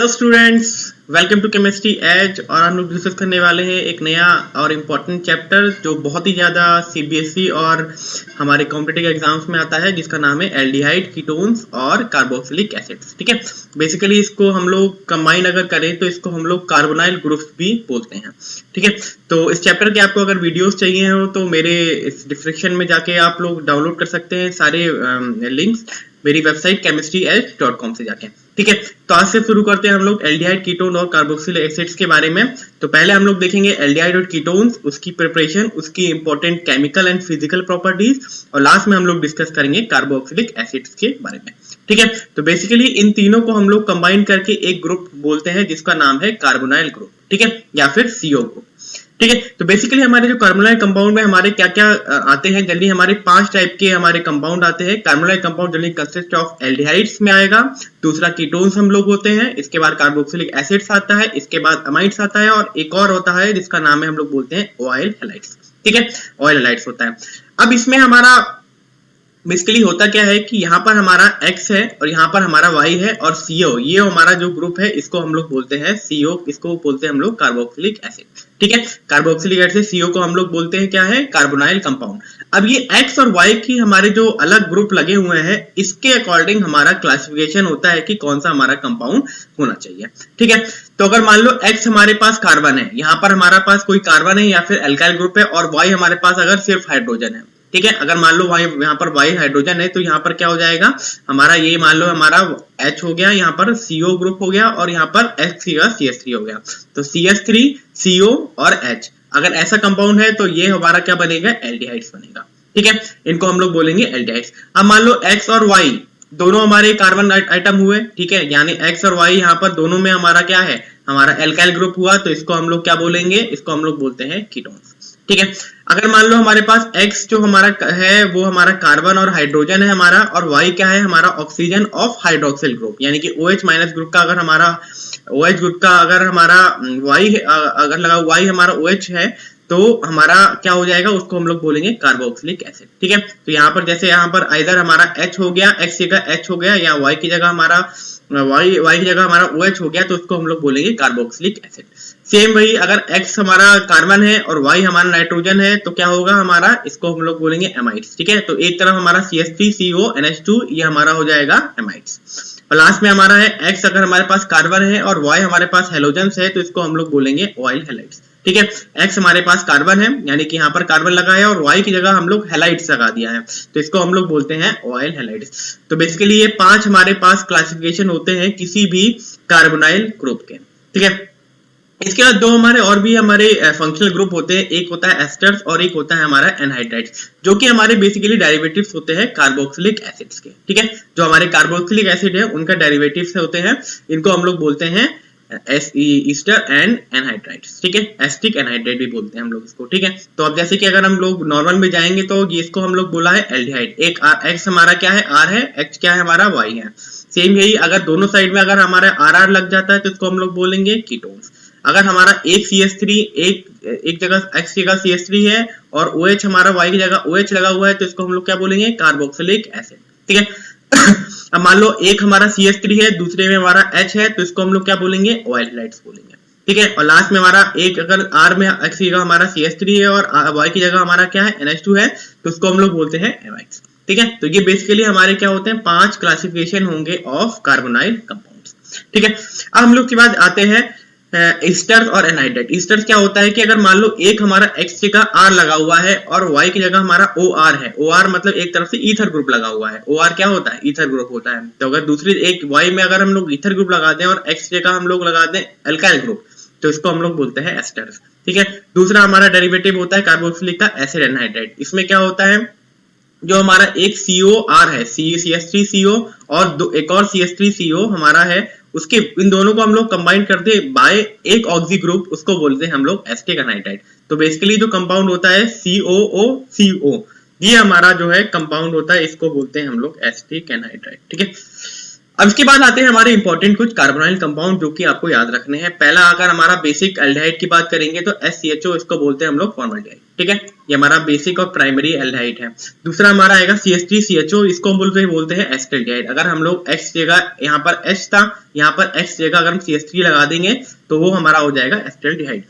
Hello students, welcome to chemistry age. और हम लोग डिस्कस करने वाले हैं एक नया और इम्पोर्टेंट चैप्टर जो बहुत ही ज़्यादा सीबीएसई और हमारे कॉम्पिटिटिव एग्जाम्स में आता है, जिसका नाम है एल्डिहाइड, कीटोन्स और कार्बोक्सिलिक एसिड्स। ठीक है, बेसिकली इसको हम लोग कंबाइन अगर करें तो इसको हम लोग कार्बोनाइल ग्रुप्स भी बोलते हैं। ठीक है, तो इस चैप्टर के आपको अगर वीडियोस चाहिए हो तो मेरे इस डिस्क्रिप्शन में जाके आप लोग डाउनलोड कर सकते हैं सारे लिंक्स मेरी वेबसाइट chemistryedge.com से जाके। ठीक है, तो आज से शुरू करते हैं हम लोग एल्डिहाइड, कीटोन और कार्बोक्सिलिक एसिड्स के बारे में। तो पहले हम लोग देखेंगे एल्डिहाइड और कीटोन्स, उसकी प्रिपरेशन, उसकी important chemical and physical properties, और लास्ट में हम लोग डिस्कस करेंगे कार्बोक्सिलिक एसिड्स के बारे में। ठीक है, तो बेसिकली इन तीनों को हम लोग कंबाइन करके एक ग्रुप बोलते हैं जिसका नाम है कार्बोनाइल ग्रुप। ठीक है, या फिर CO ग्रुप। ठीक है, तो बेसिकली हमारे जो कार्बोनाइल कंपाउंड में हमारे क्या क्या आते हैं, जल्दी हमारे 5 टाइप के हमारे कंपाउंड आते हैं। कार्बोनाइल कंपाउंड जल्दी कंसिस्ट ऑफ एल्डिहाइड्स में आएगा, दूसरा कीटोन्स हम लोग होते हैं, इसके बाद कार्बोक्सिलिक एसिड्स आता है, इसके बाद अमाइड्स आता है, और एक और होता है जिसका नाम है हम लोग बोलते हैं ऑयल हैलाइड्स। ठीक है, ऑयल हैलाइड्स होता है। अब इसमें हमारा बेसिकली होता क्या है कि यहाँ पर हमारा X है और यहाँ पर हमारा Y है, और CO, ये हमारा जो ग्रुप है इसको हम लोग बोलते हैं CO, इसको बोलते हैं हम लोग कार्बोक्सिलिक एसिड। ठीक है, कार्बोक्सिलिक एसिड CO को हम लोग बोलते हैं क्या है, कार्बोनाइल कंपाउंड। अब ये X और Y की हमारे जो अलग ग्रुप लगे हुए हैं, इसके अकॉर्डिंग हमारा क्लासिफिकेशन होता है कि कौन सा हमारा कंपाउंड होना चाहिए। ठीक है, तो अगर मान लो X हमारे पास कार्बन है, यहाँ पर हमारा पास कोई कार्बन है या फिर एल्काइल ग्रुप है, और Y हमारे पास अगर सिर्फ हाइड्रोजन है। ठीक है, अगर मान लो यहाँ पर Y हाइड्रोजन है तो यहाँ पर क्या हो जाएगा हमारा, ये मान लो हमारा H हो गया, यहाँ पर CO ग्रुप हो गया, और यहाँ पर CH3 हो गया। तो CH3, CO और H अगर ऐसा कंपाउंड है तो ये हमारा क्या बनेगा, एल्डिहाइड्स बनेगा। ठीक है, इनको हम लोग बोलेंगे एल्डिहाइड्स। अब मान लो X और Y दोनों हमारे कार्बन आइटम हुए। ठीक है, यानी X और Y यहाँ पर दोनों में हमारा क्या है, हमारा एल्काइल ग्रुप हुआ, तो इसको हम लोग क्या बोलेंगे, इसको हम लोग बोलते हैं कीटोन्स। ठीक है, अगर मान लो हमारे पास X जो हमारा है वो हमारा कार्बन और हाइड्रोजन है हमारा, और Y क्या है, हमारा ऑक्सीजन ऑफ हाइड्रोक्सिल ग्रुप, यानी कि OH माइनस ग्रुप का अगर हमारा OH ग्रुप का अगर हमारा Y अगर लगा Y हमारा OH है तो हमारा क्या हो जाएगा, उसको हम लोग बोलेंगे कार्बोक्सिलिक एसिड। ठीक है, तो यहाँ पर जैसे यहाँ पर आइदर हमारा H हो गया, X की जगह H हो गया, या Y की जगह हमारा Y की जगह हमारा OH हो गया, तो उसको हम लोग बोलेंगे कार्बोक्सिलिक एसिड। सेम वही अगर X हमारा कार्बन है और Y हमारा नाइट्रोजन है तो क्या होगा हमारा, इसको हम लोग बोलेंगे एमाइड्स। ठीक है, तो एक तरफ हमारा CH3CO NH2 ये हमारा हो जाएगा एमाइड्स, और लास्ट में हमारा है X अगर हमारे पास कार्बन है और Y हमारे पास हेलोजन्स है तो इसको हम लोग बोलेंगे ऑयल हैलाइड्स। ठीक है, X हमारे पास कार्बन है, यानी कि यहाँ पर कार्बन लगा है, और Y की जगह हम लोग हैलाइड्स लगा दिया है, तो इसको हम लोग बोलते हैं ऑयल हैलाइड्स। तो बेसिकली ये 5 हमारे पास क्लासिफिकेशन होते हैं किसी भी कार्बोनाइल ग्रुप के। ठीक है, इसके बाद दो हमारे और भी हमारे फंक्शनल ग्रुप होते हैं, एक होता है एस्टर्स और एक होता है हमारा एनहाइड्राइड्स, जो कि हमारे बेसिकली डेरिवेटिव्स होते हैं कार्बोक्सिलिक एसिड्स के। ठीक है, जो हमारे कार्बोक्सिलिक एसिड है उनका डेरिवेटिव्स होते हैं, इनको हम लोग बोलते हैं ईस्टर एंड एनहाइड्राइड्स। ठीक है, एस्टिक एनहाइड्राइड भी बोलते हैं हम लोग इसको। ठीक है, तो अब जैसे कि अगर हम लोग नॉर्मल में जाएंगे तो ये इसको हम लोग बोला है एल्डिहाइड, एक X हमारा क्या है, R है, H क्या है हमारा, Y है। सेम यही अगर दोनों साइड में अगर हमारा RR लग जाता है तो इसको हम लोग बोलेंगे कीटोन्स। अगर हमारा एक CH3 एक जगह X की जगह CH3 है और OH हमारा Y की जगह OH लगा हुआ है तो इसको हम लोग क्या बोलेंगे, कार्बोक्सिलिक एसिड। ठीक है, अब मान लो एक हमारा CH3 है, दूसरे में हमारा H है, तो इसको हम लोग क्या बोलेंगे, ऑयल हैलाइड्स बोलेंगे। ठीक है, और लास्ट में हमारा एक अगर R में X की जगह हमारा CH3 है और Y की जगह हमारा क्या है, NH2 है, तो इसको हम लोग बोलते हैं एमाइड्स। ठीक है, तो ये बेसिकली हमारे क्या होते हैं, 5 क्लासिफिकेशन होंगे ऑफ कार्बोनाइल कंपाउंड्स। ठीक है, अब हम लोग के बाद आते हैं ईस्टर्स और एनहाइड्राइड। ईस्टर्स क्या होता है कि अगर मान लो एक हमारा X जगह R लगा हुआ है और Y की जगह हमारा OR है, OR मतलब एक तरफ से ईथर ग्रुप लगा हुआ है, OR क्या होता है, ईथर ग्रुप होता है। तो अगर दूसरी एक Y में अगर हम लोग ईथर ग्रुप लगा दें और X जगह हम लोग लगा दें एल्काइल ग्रुप, तो इसको हम लोग बोलते हैं एस्टर्स। ठीक है, दूसरा हमारा डेरिवेटिव होता है कार्बोक्सिलिक का एसिड एनहाइड्राइड। इसमें क्या होता है, जो हमारा एक COR है, CH3CO, और एक और CH3CO हमारा है, उसके इन दोनों को हम लोग कंबाइन करते बाय एक ऑक्सी ग्रुप, उसको बोलते हैं हम लोग एस्टिक एनहाइड्राइड। तो बेसिकली जो कंपाउंड होता है COOCO, ये हमारा जो है कंपाउंड होता है, इसको बोलते हैं हम लोग एस्टिक एनहाइड्राइड। ठीक है, अब इसके बाद आते हैं हमारे इंपॉर्टेंट कुछ कार्बोनाइल कंपाउंड जो कि आपको याद रखने हैं। पहला अगर हमारा बेसिक एल्डिहाइड की बात करेंगे तो SCHO, इसको बोलते हैं हम लोग फॉर्मल्डिहाइड, ठीक है, ये हमारा बेसिक और प्राइमरी एल्डिहाइड है। दूसरा हमारा आएगा CH3CHO, इसको हम बोलते हैं एसिटाल्डिहाइड। अगर हम लोग X जगह, यहाँ पर H था, यहाँ पर X जगह अगर हम CH3 लगा देंगे तो वो हमारा हो जाएगा एसिटाल्डिहाइड।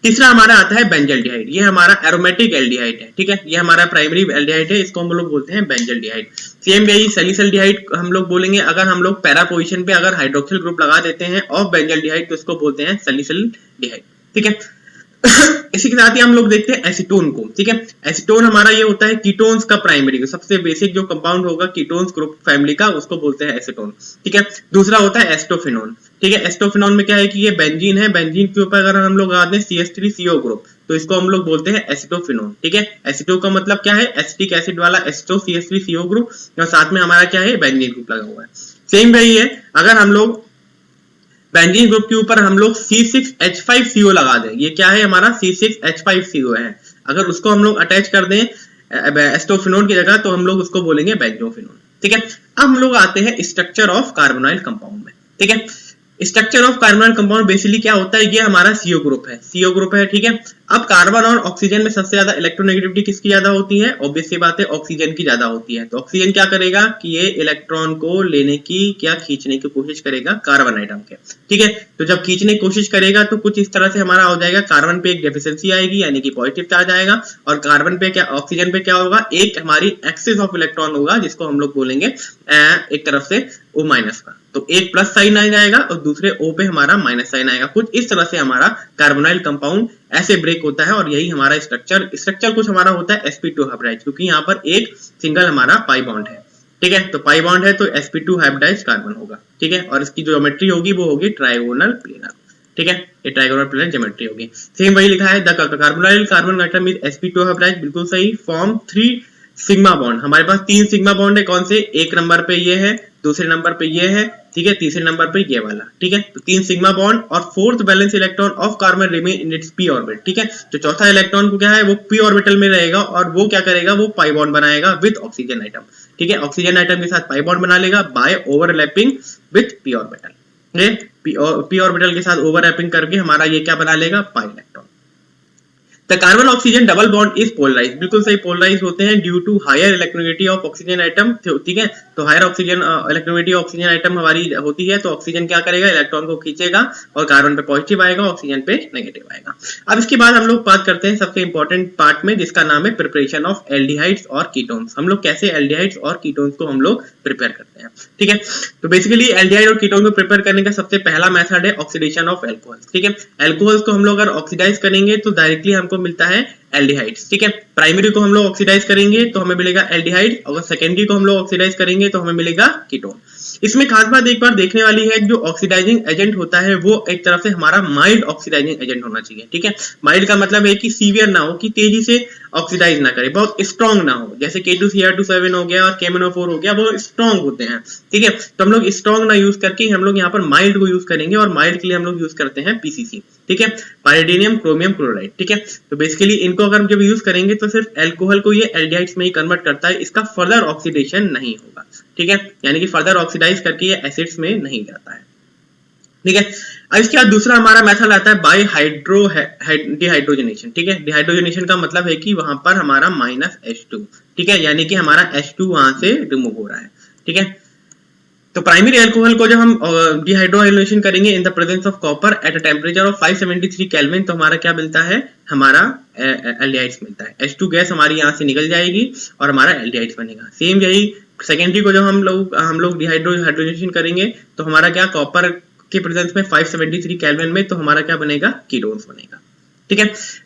तीसरा हमारा आता है बेंजल्डिहाइड, ये हमारा एरोमेटिक एल्डिहाइड है, ठीक है, ये हमारा प्राइमरी एल्डिहाइड है, इसको हम लोग बोलते हैं बेंजल्डिहाइड। सेम यही सैलिसल्डिहाइड हम लोग बोलेंगे, अगर हम लोग पैरा पोजीशन पे अगर हाइड्रोक्सिल ग्रुप लगा देते हैं ऑफ बेंजल्डिहाइड तो इसको बोलते हैं सैलिसल्डिहाइड, ठीक है। इसी के साथ ही हम लोग देखते हैं एसीटोन को, ठीक है। एसीटोन हमारा ये होता है कीटोन्स का प्राइमरी, सबसे बेसिक जो कंपाउंड होगा कीटोन्स ग्रुप फैमिली का, उसको बोलते हैं एसीटोन, ठीक है। दूसरा होता है एस्टोफिनोन, ठीक है। एस्टोफिनोन में क्या है कि ये बेंजीन है, बेंजीन के ऊपर अगर हम लोग लगा दें CH3CO ग्रुप तो इसको हम लोग बोलते हैं एसिटोफिनोन, ठीक है। एसिटो का मतलब क्या है, एसिटिक एसिड वाला एस्टो, CH3CO ग्रुप और साथ में हमारा क्या है बेंजीन ग्रुप लगा हुआ है। सेम वही है, अगर हम लोग बेंजीन ग्रुप के ऊपर हम लोग C6H5CO लगा दें, ये क्या है हमारा C6H5CO है, अगर उसको हम लोग अटैच कर दें एस्टोफिनोन की जगह तो हम लोग उसको बोलेंगे बेंजोफिनोन, ठीक है। अब हम लोग आते हैं स्ट्रक्चर ऑफ कार्बोनाइल कंपाउंड में, ठीक है। Structure of carbonyl compound basically क्या होता है, ये हमारा CO ग्रुप है, CO ग्रुप है, ठीक है। अब कार्बन और ऑक्सीजन में सबसे ज्यादा इलेक्ट्रोनेगेटिविटी किसकी ज्यादा होती है, ऑब्वियस सी बात है ऑक्सीजन की ज्यादा होती है। तो ऑक्सीजन क्या करेगा कि ये इलेक्ट्रॉन को लेने की क्या खींचने की कोशिश करेगा कार्बन आइटम के, ठीक है। तो जब खींचने की कोशिश करेगा तो कुछ इस तरह से हमारा हो जाएगा, कार्बन पे एक डेफिशिएंसी आएगी यानी कि पॉजिटिव चार्ज आएगा, और कार्बन पे क्या, ऑक्सीजन पे क्या होगा, एक हमारी एक्सेस ऑफ इलेक्ट्रॉन होगा जिसको हम लोग बोलेंगे एक तरफ से O माइनस का, तो एक प्लस साइन आ जाएगा और दूसरे O पे हमारा माइनस साइन आएगा। कुछ इस तरह से हमारा कार्बोनाइल कंपाउंड ऐसे ब्रेक होता है, और यही हमारा स्ट्रक्चर कुछ हमारा होता है sp2 हाइब्रिडाइज, क्योंकि यहाँ पर एक सिंगल हमारा पाई बॉन्ड है, ठीक है। तो पाई बॉन्ड है तो sp2 हाइब्रिडाइज कार्बन होगा, ठीक है। और इसकी जो ज्योमेट्री होगी वो होगी ट्राइगोनल प्लेनर, ठीक है, ये ट्राइगोनल प्लेनर ज्योमेट्री होगी। सेम वही लिखा है, the carbonyl carbon atom with sp2 hybridize, बिल्कुल सही, फॉर्म 3 सिग्मा बॉन्ड। हमारे पास 3 सिग्मा बॉन्ड है, कौन से, एक नंबर पे ये है, दूसरे नंबर पे ये है, ठीक है, तीसरे नंबर पे ये वाला, ठीक है। तो 3 सिग्मा बॉन्ड और fourth balance electron of carbon remain in its p orbit, ठीक है। जो चौथा इलेक्ट्रॉन को क्या है वो p ऑर्बिटल में रहेगा और वो क्या करेगा, वो पाई बॉन्ड बनाएगा विद ऑक्सीजन आइटम, ठीक है। ऑक्सीजन आइटम के साथ पाई बॉन्ड बना लेगा by overlapping with p orbital, ठीक है। p ऑर्बिटल के साथ ओवरलैपिंग करके हमारा ये क्या बना लेगा, pi electron. The carbon oxygen double bond is polarized, बिल्कुल सही, पोलराइज होते हैं due to higher electronegativity of oxygen atom, ठीक है। तो higher oxygen electronegativity oxygen atom हमारी होती है, तो ऑक्सीजन क्या करेगा, इलेक्ट्रॉन को खींचेगा और कार्बन पे पॉजिटिव आएगा, ऑक्सीजन पे नेगेटिव आएगा। अब इसके बाद हम लोग बात करते हैं सबसे इंपॉर्टेंट पार्ट में, जिसका नाम है प्रिपरेशन ऑफ एल्डिहाइड्स और कीटोन्स। हम लोग कैसे एल्डिहाइड्स और कीटोन्स को हम लोग प्रिपेयर करते हैं, ठीक है। तो बेसिकली एल्डिहाइड और कीटोन को प्रिपेयर करने का सबसे पहला मेथड है ऑक्सीडेशन ऑफ एल्कोहल, ठीक है। एल्कोहल्स को हम लोग अगर ऑक्सीडाइज करेंगे तो डायरेक्टली हमको मिलता है एल्डिहाइड्स, ठीक है। प्राइमरी को हम लोग ऑक्सीडाइज करेंगे तो हमें मिलेगा एल्डिहाइड, अगर सेकेंडरी को हम लोग ऑक्सीडाइज करेंगे तो हमें मिलेगा कीटोन। इसमें खास बात एक बार देखने वाली है, जो ऑक्सीडाइजिंग एजेंट होता है वो एक तरफ से हमारा माइल्ड ऑक्सीडाइजिंग एजेंट होना चाहिए, ठीक है। माइल्ड का मतलब है कि सीवियर ना हो, कि तेजी से ऑक्सीडाइज ना करे, बहुत स्ट्रॉन्ग ना हो, जैसे K2Cr27 हो गया और KMnO4 हो गया, वो स्ट्रॉन्ग होते हैं, ठीक है। तो हम लोग स्ट्रॉन्ग ना यूज करके हम लोग यहाँ पर माइल्ड को यूज करेंगे, और माइल्ड के लिए हम लोग यूज करते हैं PCC, ठीक है, पायरिडिनियम क्रोमियम क्लोराइड, ठीक है। तो बेसिकली इनको अगर हम जब यूज करेंगे तो सिर्फ एल्कोहल को ये एल्डिहाइड्स में ही कन्वर्ट करता है, इसका फर्दर ऑक्सीडेशन नहीं होगा, ठीक है, यानी कि फर्दर ऑक्सीडाइज करके ये एसिड्स में नहीं जाता है, ठीक है। अब इसके बाद दूसरा हमारा मेथड आता है बाय डिहाइड्रोजनेशन, ठीक है। डिहाइड्रोजनेशन का मतलब है कि वहां पर हमारा -H2, ठीक है, यानी कि हमारा H2 वहां से रिमूव हो रहा है, ठीक है। तो प्राइमरी अल्कोहल को जब हम डिहाइड्रोजनेशन करेंगे इन the presence of copper at a temperature of 573 kelvin, तो हमारा क्या मिलता है, हमारा एल्डिहाइड्स मिलता है। H2 गैस हमारी यहाँ से निकल जाएगी और हमारा एल्डिहाइड्स बनेगा। सेम यही सेकेंडरी को जब हम लोग डिहाइड्रोजनेशन करेंगे तो हमारा क्या, कॉपर के प्रेजेंस में 573 केल्विन में, तो हमारा क्या बनेगा, कीटोन्स बनेगा, ठीक है।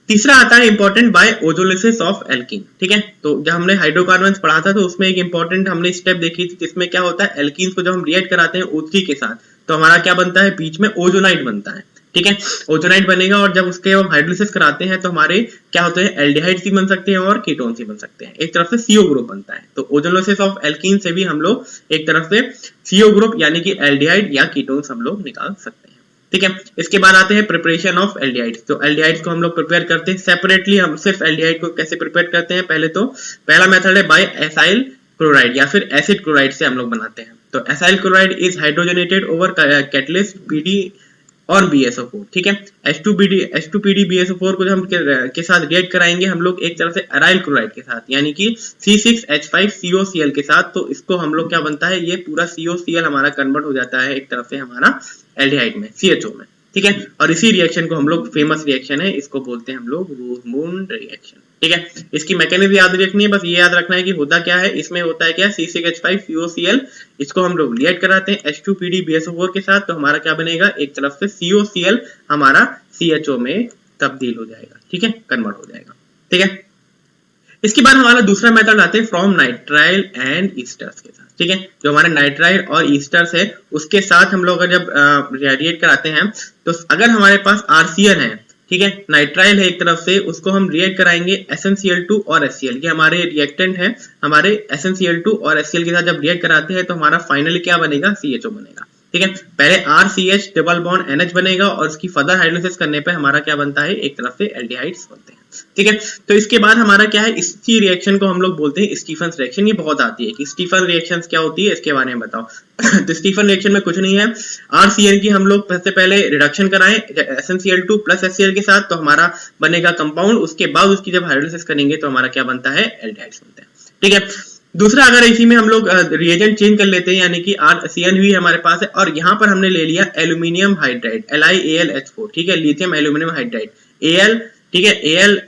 तीसरा आता है इंपॉर्टेंट बाय ओजोलिसिस ऑफ एल्कीन, ठीक है। तो जब हमने हाइड्रोकार्बन्स पढ़ा था तो उसमें एक इंपॉर्टेंट हमने स्टेप देखी थी, जिसमें क्या होता है, एल्कीन्स को जब हम रिएक्ट कराते हैं O3 के साथ तो हमारा क्या बनता है, बीच में ओजोनाइड बनता है, ठीक है। ओजोनाइड बनेगा और जब उसके हम हाइड्रोलिसिस कराते हैं तो हमारे क्या होते हैं, एल्डिहाइड्स भी बन सकते हैं और कीटोन्स भी बन सकते हैं, एक तरफ से CO ग्रुप बनता है। तो ओजोलिसिस ऑफ एल्कीन से भी हम लोग एक तरफ से CO ग्रुप यानी कि एल्डिहाइड या कीटोन्स हम लोग निकाल सकते हैं, ठीक है। इसके बाद आते हैं प्रिपरेशन ऑफ एल्डिहाइड्स। तो एल्डिहाइड्स को हम लोग प्रिपेयर करते हैं सेपरेटली। हम सिर्फ एल्डिहाइड को कैसे प्रिपेयर करते हैं, पहले तो पहला मेथड है बाय एसाइल क्लोराइड या फिर एसिड क्लोराइड से हम लोग बनाते हैं। तो acyl chloride is hydrogenated over catalyst PD और BSO4, ठीक है। H2PD BSO4 को जो हम के साथ रिएक्ट कराएंगे हम लोग एक तरह से अराइल क्लोराइड के साथ, यानी कि C6H5COCl के साथ, तो इसको हम लोग क्या बनता है, ये पूरा COCl हमारा कन्वर्ट हो जाता है एक तरफ से हमारा एल्डिहाइड में, CHO में, ठीक है। और इसी रिएक्शन को हम लोग, फेमस रिएक्शन है, इसको बोलते हैं हम लोग रोजमूंड रिएक्शन, ठीक है। इसकी मैकेनिज्म याद रखनी है, बस ये याद रखना है कि होता क्या है, इसमें होता है क्या, C6H5COCl, इसको हम लोग रिएक्ट कराते हैं H2PD BSO4 के साथ, तो हमारा क्या बनेगा, एक तरफ से COCl हमारा CHO में तब्दील हो जाएगा, ठीक है, कन्वर्ट हो जाएगा, ठीक है। इसके बाद हमारा दूसरा मेथड आते हैं फ्रॉम नाइट्राइल एंड ईस्टर्स के साथ, ठीक है। जो हमारे नाइट्राइल और ईस्टर्स है उसके साथ हम लोग जब रिएक्ट कराते हैं, तो अगर हमारे पास RCl है, ठीक है, नाइट्राइल है एक तरफ से, उसको हम रिएक्ट कराएंगे SnCl2 और HCl, ये हमारे रिएक्टेंट है, हमारे SnCl2 और HCl के साथ जब रिएक्ट कराते हैं तो हमारा फाइनली क्या बनेगा, CHO बनेगा, ठीक है। पहले RCH डबल बॉन्ड NH बनेगा और उसकी फर्दर हाइड्रोलिसिस करने पे हमारा क्या बनता है, एक तरफ से एल्डिहाइड्स बनते हैं, ठीक है। तो इसके बाद हमारा क्या है, इसी रिएक्शन को हम लोग बोलते हैं स्टीफन्स रिएक्शन। ये बहुत आती है कि स्टीफन रिएक्शंस क्या होती है, इसके बारे में बताओ। तो स्टीफन रिएक्शन में कुछ नहीं है, RCl की हम लोग सबसे पहले रिडक्शन कराएं SnCl2 प्लस HCl के साथ, तो हमारा बनेगा कंपाउंड, उसके बाद उसकी जब हाइड्रोलिसिस करेंगे तो हमारा क्या बनता है, एल्डिहाइड्स बनते हैं, ठीक है। दूसरा, अगर इसी में हम लोग रिएजेंट चेंज कर लेते हैं, यानी कि RCN भी हमारे पास है और यहाँ पर हमने ले लिया एल्यूमिनियम हाइड्राइड LiAlH4, ठीक है, लिथियम एल्यूमिनियम हाइड्राइड Al, ठीक है, Al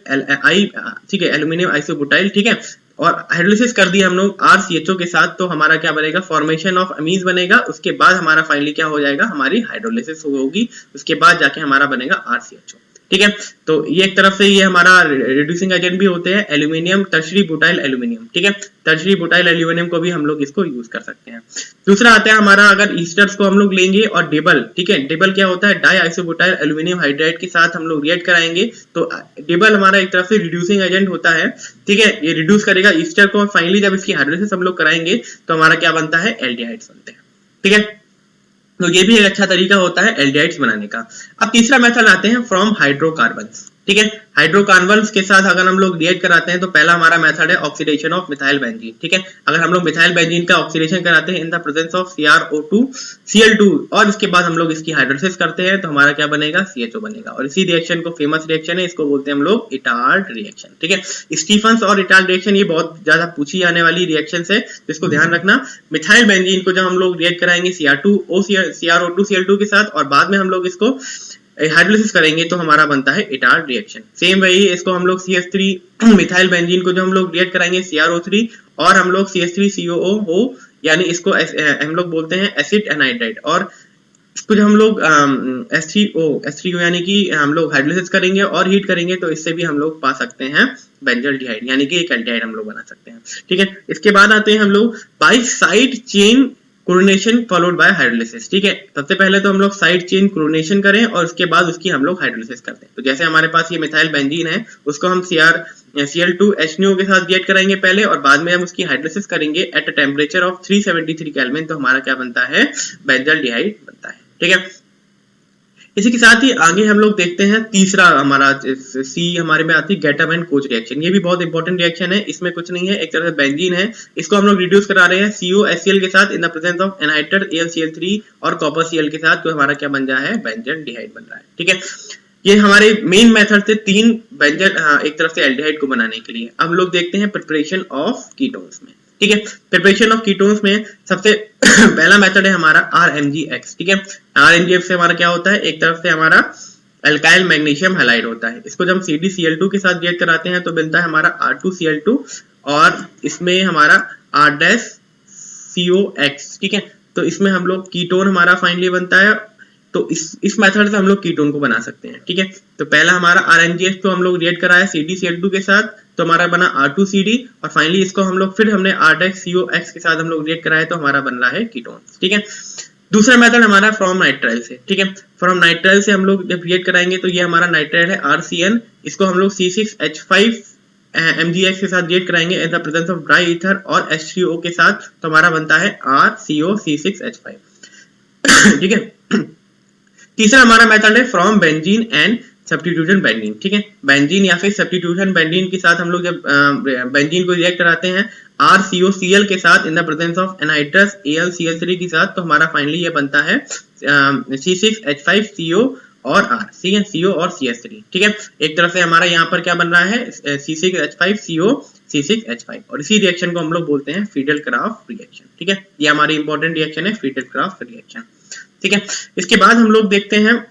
ठीक है, एल्यूमिनियम आइसोब्यूटाइल, ठीक है, और हाइड्रोलिसिस कर दिया हम लोग RCHO के साथ, तो हमारा क्या बनेगा, फॉर्मेशन ऑफ अमीन्स बनेगा, उसके बाद हमारा फाइनली क्या हो जाएगा, हमारी हाइड्रोलिसिस होगी, उसके बाद जाके हमारा बनेगा RCHO, ठीक है। तो ये एक तरफ से ये हमारा रिड्यूसिंग एजेंट भी होते हैं, एल्यूमिनियम टर्शरी ब्यूटाइल एल्यूमिनियम, ठीक है, टर्शरी ब्यूटाइल एल्यूमिनियम को भी हम लोग इसको यूज कर सकते हैं। दूसरा आता है हमारा, अगर ईस्टर्स को हम लोग लेंगे और डेबल, ठीक है, डेबल क्या होता है, डाई आइसोब्यूटाइल एल्यूमिनियम हाइड्राइड के साथ हम लोग रिएक्ट कराएंगे, तो डेबल हमारा एक तरफ से रिड्यूसिंग एजेंट होता है, ठीक है, ये रिड्यूस करेगा ईस्टर को, फाइनली जब इसकी हाइड्रोलिसिस हम लोग कराएंगे तो हमारा क्या बनता है, एल्डिहाइड्स बनते हैं, ठीक है। तो ये भी एक अच्छा तरीका होता है एल्डिहाइड्स बनाने का। अब तीसरा मेथड आते हैं फ्रॉम हाइड्रोकार्बन्स, ठीक है। हाइड्रोकार्बन्स के साथ अगर हम लोग रिएक्ट कराते हैं तो पहला हमारा मेथड है ऑक्सीडेशन ऑफ मिथाइल बेंजीन, ठीक है। अगर हम लोग मिथाइल बेंजीन का ऑक्सीडेशन कराते हैं इन द प्रेजेंस ऑफ CrO2Cl2 और इसके बाद हम लोग इसकी हाइड्रोलिसिस करते हैं तो हमारा क्या बनेगा, CHO बनेगा। और इसी रिएक्शन को, फेमस रिएक्शन है, इसको बोलते हैं हम लोग इटार्ड रिएक्शन, ठीक है। स्टीफन्स और इटार्ड रिएक्शन ये बहुत ज्यादा पूछी जाने वाली रिएक्शन है, जिसको ध्यान रखना। मिथाइल बेंजीन को जब हम लोग रिएक्ट कराएंगे CrO2Cl2 के साथ और बाद में हम लोग इसको हाइड्रोलिसिस करेंगे तो हमारा बनता है इटार्ड रिएक्शन। सेम वही, इसको हम लोग CH3 मिथाइल बेंजीन को जो हम लोग रिएक्ट कराएंगे CrO3 और हम लोग CH3COO हो, यानी इसको हम लोग बोलते हैं एसिड एनहाइड्राइड, और इसको जो हम लोग H3O यानी कि हम लोग हाइड्रोलिसिस करेंगे और हीट करेंगे तो इससे भी हम लोग पा सकते हैं बेंजल्डिहाइड, यानी कि एक एल्डिहाइड हम लोग बना सकते हैं, ठीक है। इसके बाद आते हैं हम लोग by side chain chlorination followed by hydrolysis, ठीक है। सबसे पहले तो हम लोग साइड चेन क्लोरीनेशन करें और उसके बाद उसकी हम लोग हाइड्रोलिसिस करते हैं। तो जैसे हमारे पास ये मिथाइल बेंजीन है, उसको हम Cl2HNO के साथ रिएक्ट कराएंगे पहले और बाद में हम उसकी हाइड्रोलिसिस करेंगे at a temperature of 373 kelvin, तो हमारा क्या बनता है, बेंजल्डिहाइड बनता है, ठीक है। इसी के साथ ही आगे हम लोग देखते हैं तीसरा हमारा सी हमारे में आती है गैटम एंड कोच रिएक्शन। ये भी बहुत इंपॉर्टेंट रिएक्शन है, इसमें कुछ नहीं है, एक तरह से बेंजीन है, इसको हम लोग रिड्यूस करा रहे हैं COHCl के साथ in the presence of anhydrated AlCl3 और कॉपर Cl के साथ, तो हमारा क्या बन रहा है, बेंजल्डिहाइड बन रहा है, ठीक है। ये हमारे मेन मेथड थे तीन बेंजल एक तरफ से एल्डिहाइड को बनाने के लिए। अब लोग देखते हैं प्रिपरेशन ऑफ कीटोन्स में, ठीक है। प्रिपरेशन ऑफ कीटोन्स में सबसे पहला मेथड है हमारा RMgX, ठीक है। RMgX से हमारा क्या होता है, एक तरफ से हमारा अल्काइल मैग्नीशियम हैलाइड होता है, इसको जब CdCl2 के साथ रिएक्ट कराते हैं तो बनता है हमारा R2Cl2 और इसमें हमारा R-COX, ठीक है। तो इसमें हम लोग कीटोन हमारा फाइनली बनता है, तो इस मेथड से हम लोग कीटोन को बना सकते हैं, ठीक है। तो पहला हमारा RMgX को हम लोग रिएक्ट कराया CdCl2 के साथ, तो हमारा बना R2CD और फाइनली इसको हम लोग फिर हमने R-COX के साथ हम लोग रिएक्ट कराया तो हमारा बन रहा है कीटोन, ठीक है। दूसरा मेथड हमारा फ्रॉम नाइट्राइल से, ठीक है। फ्रॉम नाइट्राइल से हम लोग जब रिएक्ट कराएंगे तो ये हमारा नाइट्राइल है RCN, इसको हम लोग C6H5MgX के साथ रिएक्ट कराएंगे इन the presence of dry ether और H3O के साथ, तो हमारा बनता है RCOC6H5, ठीक है। तीसरा हमारा मेथड है from benzene and substitution benzene, ठीक है। बेंजीन या फिर सब्स्टिट्यूशन बेंजीन के साथ हम लोग जब बेंजीन को रिएक्ट कराते हैं RCOCl के साथ in the presence of anhydrous AlCl3 के साथ, तो हमारा फाइनली ये बनता है C6H5CO और R, ठीक है, CO और CH3, ठीक है। एक तरफ से हमारा यहाँ पर क्या बन रहा है, C6H5CO C6H5, और इसी रिएक्शन को हम लोग बोलते हैं फ्रीडल-क्राफ्ट रिएक्शन, ठीक है। ये हमारी इंपॉर्टेंट रिएक्शन है, फ्रीडल-क्राफ्ट रिएक्शन, ठीक है। इसके बाद हम लोग देखते हैं,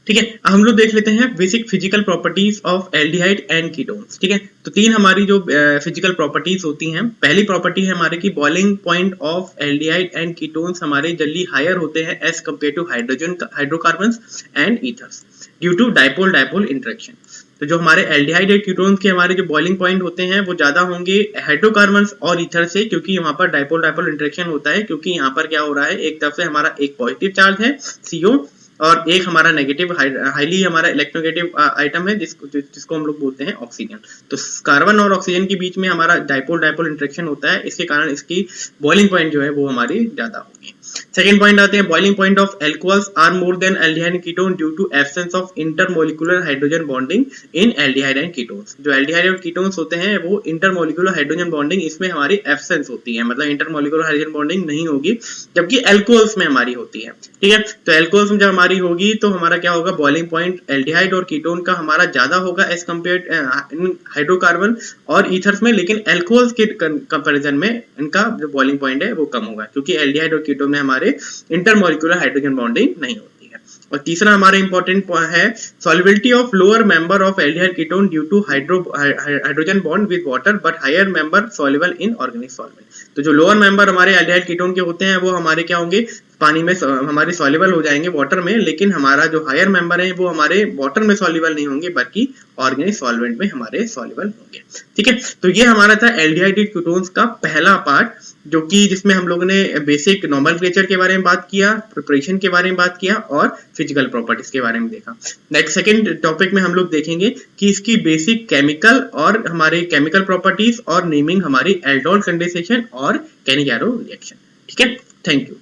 ठीक है, हम लोग देख लेते हैं basic physical properties of aldehyde and ketones, ठीक है। तो तीन हमारी जो फिजिकल प्रॉपर्टीज होती हैं, पहली प्रॉपर्टी है हमारे की boiling point of aldehyde and ketones हमारे जल्दी हायर होते हैं as compare to hydrocarbons and ethers due to dipole dipole interaction. तो जो हमारे एल्डिहाइड एंड कीटोन्स के हमारे जो बॉइलिंग पॉइंट होते हैं वो ज्यादा होंगे हाइड्रोकार्बन्स और ईथर से, क्योंकि वहां पर डाइपोल डाइपोल इंटरेक्शन होता है, क्योंकि यहाँ पर क्या हो रहा है, एक तरफ से हमारा एक पॉजिटिव चार्ज है CO और एक हमारा नेगेटिव हाईली हमारा इलेक्ट्रोनेगेटिव आइटम है जिसको हम लोग बोलते हैं ऑक्सीजन। तो कार्बन और ऑक्सीजन के बीच में हमारा डाइपोल डाइपोल इंटरेक्शन होता है, इसके कारण इसकी बॉइलिंग पॉइंट जो है वो हमारी ज्यादा होगी। सेकेंड पॉइंट आते हैं, boiling point of alcohols are more than aldehyde and ketone due to absence of intermolecular hydrogen bonding in aldehyde and ketones. जो एल्डिहाइड और कीटोन्स होते हैं वो इंटरमोलिकुलर हाइड्रोजन बॉन्डिंग इसमें हमारी एब्सेंस होती है, मतलब इंटरमोलिकुलर हाइड्रोजन बॉन्डिंग नहीं होगी, जबकि एल्कोहल्स में हमारी होती है, ठीक है। तो एल्कोहल्स में जब हमारी होगी तो हमारा क्या होगा, बॉइलिंग पॉइंट एल्डिहाइड और कीटोन का हमारा ज्यादा होगा एज कम्पेयर हाइड्रोकार्बन और ईथर्स में, लेकिन एल्कोहल्स के कंपैरिजन में इनका जो बॉइलिंग पॉइंट है वो कम होगा, क्योंकि एल्डिहाइड और कीटोन में हमारे इंटरमोलिकुलर हाइड्रोजन बॉन्डिंग नहीं होती है। और तीसरा हमारा इंपॉर्टेंट है solubility of lower member of aldehyde ketone due to hydrogen bond with water but higher member soluble in organic solvent. तो जो लोअर मेंबर हमारे एल्डिहाइड कीटोन के होते हैं वो हमारे क्या होंगे, पानी में हमारे सॉल्युबल हो जाएंगे वाटर में, लेकिन हमारा जो हायर मेंबर है वो हमारे वाटर में सॉल्युबल नहीं होंगे बल्कि ऑर्गेनिक सॉल्वेंट में हमारे सॉल्युबल होंगे, ठीक है। तो ये हमारा था एल्डिहाइड कीटोन्स का पहला पार्ट, जो कि जिसमें हम लोगों ने बेसिक नोमेनक्लेचर के बारे में बात किया, प्रिपरेशन के बारे में बात किया और फिजिकल प्रॉपर्टीज के बारे में देखा। नेक्स्ट सेकंड टॉपिक में हम लोग देखेंगे कि इसकी बेसिक केमिकल और हमारे केमिकल प्रॉपर्टीज और नेमिंग हमारी एल्डोल कंडेंसेशन और कैनिगारो रिएक्शन, ठीक है। Thank you.